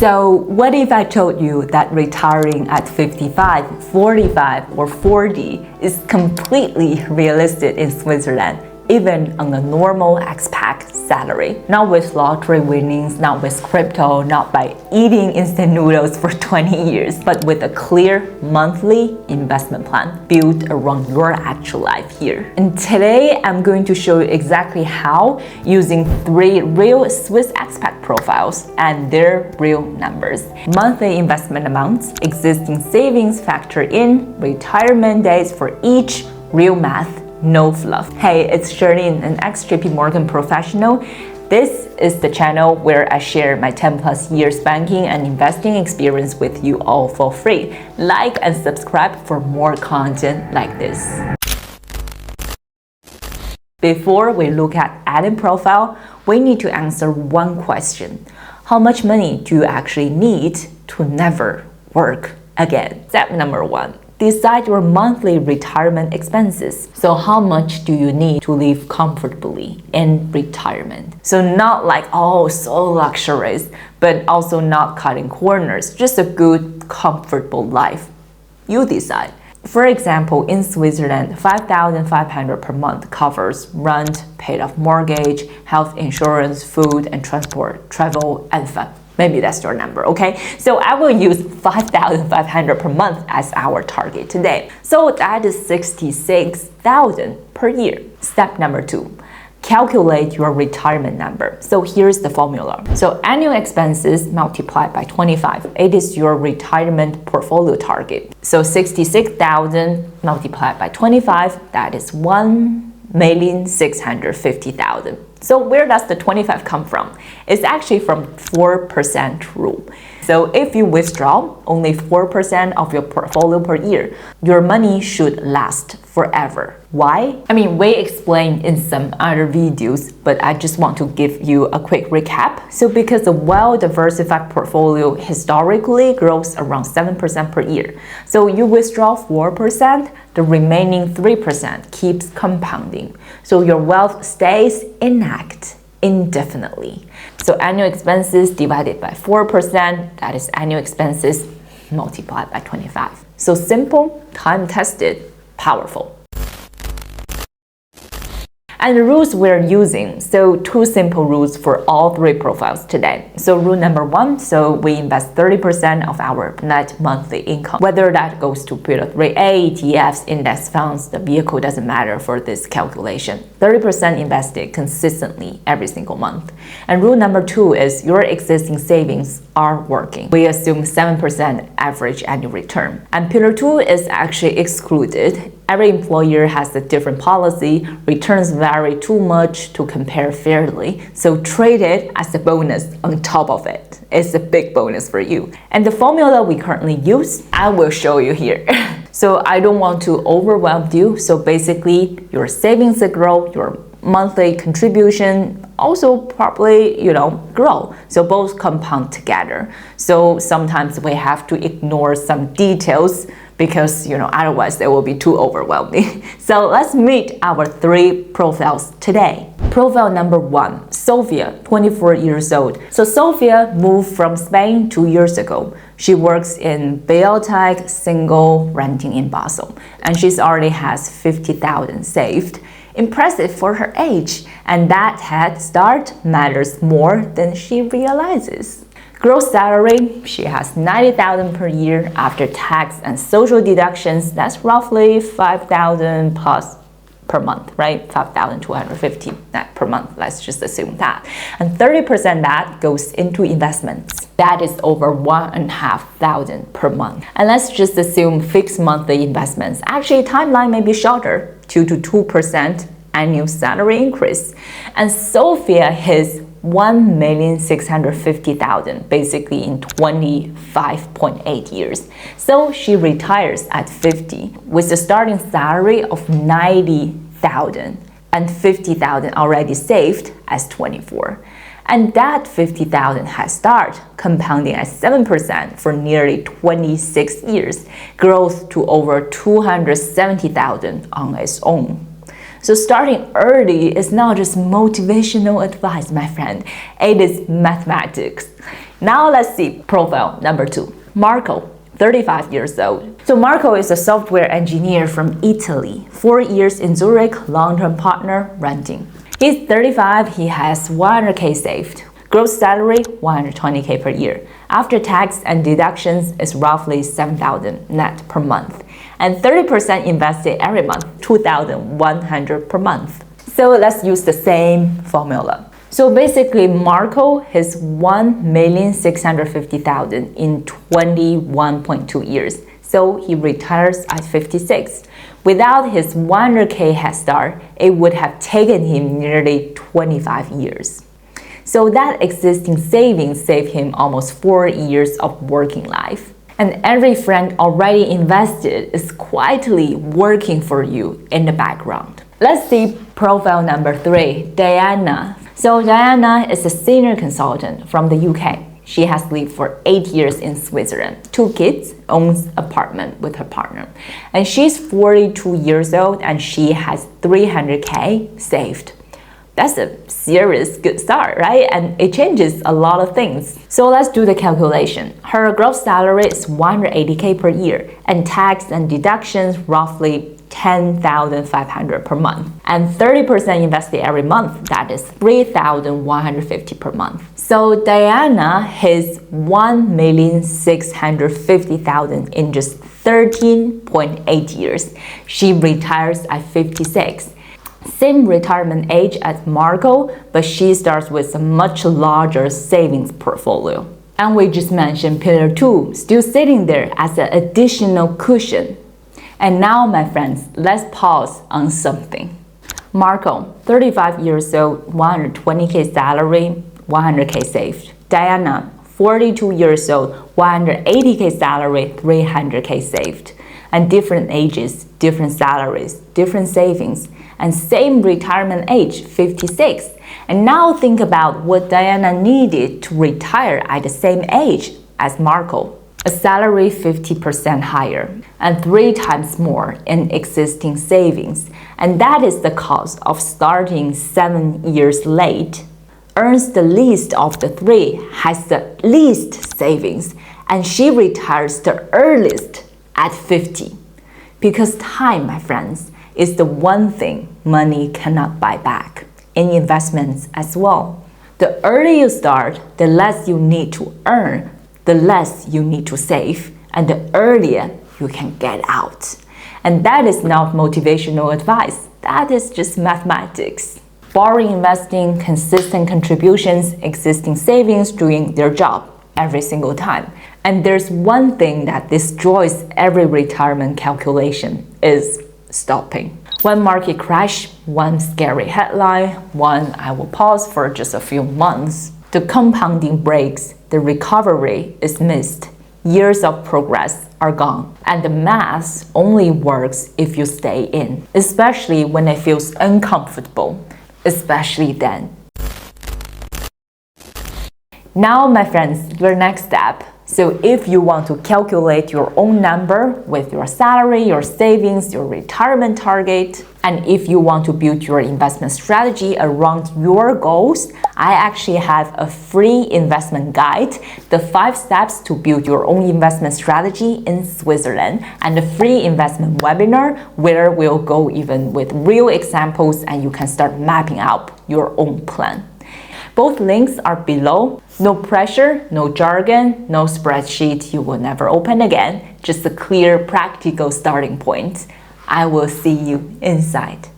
So what if I told you that retiring at 55, 45, or 40 is completely realistic in Switzerland, even on a normal expat salary? Not with lottery winnings, not with crypto, not by eating instant noodles for 20 years, but with a clear monthly investment plan built around your actual life here. And today I'm going to show you exactly how, using 3 real Swiss expat profiles and their real numbers. Monthly investment amounts, existing savings factor in, retirement dates for each, real math, no fluff. Hey, it's Charlene, an ex-J.P. Morgan professional. This is the channel where I share my 10+ years banking and investing experience with you all for free. Like and subscribe for more content like this. Before we look at adding profile, we need to answer one question. How much money do you actually need to never work again? Step number 1. Decide your monthly retirement expenses. So how much do you need to live comfortably in retirement? So not like, oh, so luxurious, but also not cutting corners, just a good, comfortable life. You decide. For example, in Switzerland, 5,500 per month covers rent, paid off mortgage, health insurance, food and transport, travel, and fun. Maybe that's your number, okay? So I will use 5,500 per month as our target today. So that is 66,000 per year. Step number 2, calculate your retirement number. So here's the formula. So annual expenses multiplied by 25. It is your retirement portfolio target. So 66,000 multiplied by 25, that is 1,650,000. So where does the 25 come from? It's actually from 4% rule. So if you withdraw only 4% of your portfolio per year, your money should last forever. Why? I mean, we explained in some other videos, but I just want to give you a quick recap. So because a well-diversified portfolio historically grows around 7% per year. So you withdraw 4%, the remaining 3% keeps compounding. So your wealth stays intact indefinitely. So annual expenses divided by 4%, that is annual expenses multiplied by 25. So simple, time-tested, powerful. And the rules we're using, so 2 simple rules for all 3 profiles today. So rule number 1, so we invest 30% of our net monthly income. Whether that goes to Pillar 3A, ETFs, index funds, the vehicle doesn't matter for this calculation. 30% invested consistently every single month. And rule number 2 is your existing savings are working. We assume 7% average annual return. And Pillar 2 is actually excluded. Every employer has a different policy. Returns vary too much to compare fairly. So treat it as a bonus on top of it. It's a big bonus for you. And the formula we currently use, I will show you here. So I don't want to overwhelm you. So basically, your savings will grow, your monthly contribution also probably, grow. So both compound together. So sometimes we have to ignore some details because, otherwise they will be too overwhelming. So let's meet our 3 profiles today. Profile number 1, Sofia, 24 years old. So Sofia moved from Spain 2 years ago. She works in biotech, single, renting in Basel. And she's already has 50,000 saved. Impressive for her age, and that head start matters more than she realizes. Gross salary, she has 90,000 per year after tax and social deductions. That's roughly 5,000 plus per month, right? 5,250 net per month. Let's just assume that. And 30% that goes into investments. That is over 1,500 per month. And let's just assume fixed monthly investments. Actually, timeline may be shorter, 2 to 2% annual salary increase. And Sofia hits 1,650,000 basically in 25.8 years. So she retires at 50 with a starting salary of 90,000 and 50,000 already saved as 24. And that 50,000 has started compounding at 7% for nearly 26 years, growth to over 270,000 on its own. So starting early is not just motivational advice, my friend. It is mathematics. Now let's see profile number 2. Marco, 35 years old. So Marco is a software engineer from Italy, 4 years in Zurich, long-term partner, renting. He's 35, he has 100k saved. Gross salary, 120k per year. After tax and deductions is roughly 7,000 net per month. And 30% invested every month, 2,100 per month. So let's use the same formula. So basically, Marco has 1,650,000 in 21.2 years. So he retires at 56. Without his 100k head start, it would have taken him nearly 25 years. So that existing savings saved him almost 4 years of working life. And every friend already invested is quietly working for you in the background. Let's see profile number 3, Diana. So Diana is a senior consultant from the UK. She has lived for 8 years in Switzerland, 2 kids, owns an apartment with her partner. And she's 42 years old and she has 300k saved. That's a serious good start, right? And it changes a lot of things. So let's do the calculation. Her gross salary is 180k per year and tax and deductions roughly 10,500 per month. And 30% invested every month, that is 3,150 per month. So Diana has 1,650,000 in just 13.8 years. She retires at 56. Same retirement age as Marco, but she starts with a much larger savings portfolio. And we just mentioned pillar 2, still sitting there as an additional cushion. And now, my friends, let's pause on something. Marco, 35 years old, 120k salary, 100k saved. Diana, 42 years old, 180k salary, 300k saved. And different ages, different salaries, different savings, and same retirement age, 56. And now think about what Diana needed to retire at the same age as Marco. A salary 50% higher and 3 times more in existing savings. And that is the cost of starting 7 years late. Earns the least of the 3, has the least savings, and she retires the earliest at 50. Because time, my friends, is the one thing money cannot buy back. In investments as well. The earlier you start, the less you need to earn, the less you need to save, and the earlier you can get out. And that is not motivational advice, that is just mathematics. Boring investing, consistent contributions, existing savings doing their job every single time. And there's one thing that destroys every retirement calculation is stopping. One market crash, one scary headline, one I will pause for just a few months. The compounding breaks, the recovery is missed. Years of progress are gone. And the math only works if you stay in, especially when it feels uncomfortable, especially then. Now, my friends, your next step. So if you want to calculate your own number with your salary, your savings, your retirement target, and if you want to build your investment strategy around your goals, I actually have a free investment guide, the 5 steps to build your own investment strategy in Switzerland, and a free investment webinar where we'll go even with real examples and you can start mapping out your own plan. Both links are below. No pressure, no jargon, no spreadsheet you will never open again. Just a clear, practical starting point. I will see you inside.